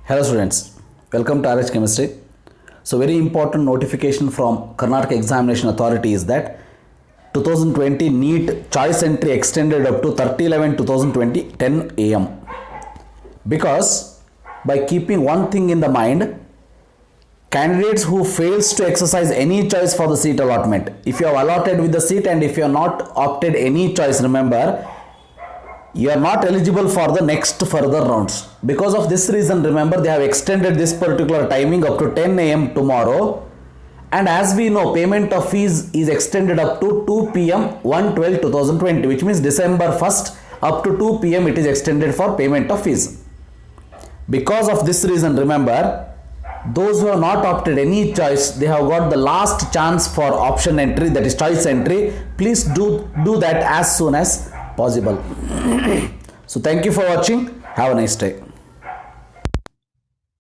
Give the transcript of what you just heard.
Hello students, welcome to RHchemistry. So very important notification from Karnataka Examination Authority is that 2020 NEET choice entry extended up to 30/11/2020 10 AM. Because by keeping one thing in the mind, candidates who fails to exercise any choice for the seat allotment, if you have allotted with the seat and if you have not opted any choice, remember, you are not eligible for the next further rounds. Because of this reason, remember, they have extended this particular timing up to 10 AM tomorrow. And as we know, payment of fees is extended up to 2 PM 1/12/2020, which means December 1st up to 2 PM it is extended for payment of fees. Because of this reason, remember, those who have not opted any choice, they have got the last chance for option entry, that is choice entry. Please do that as soon as possible. So thank you for watching. Have a nice day.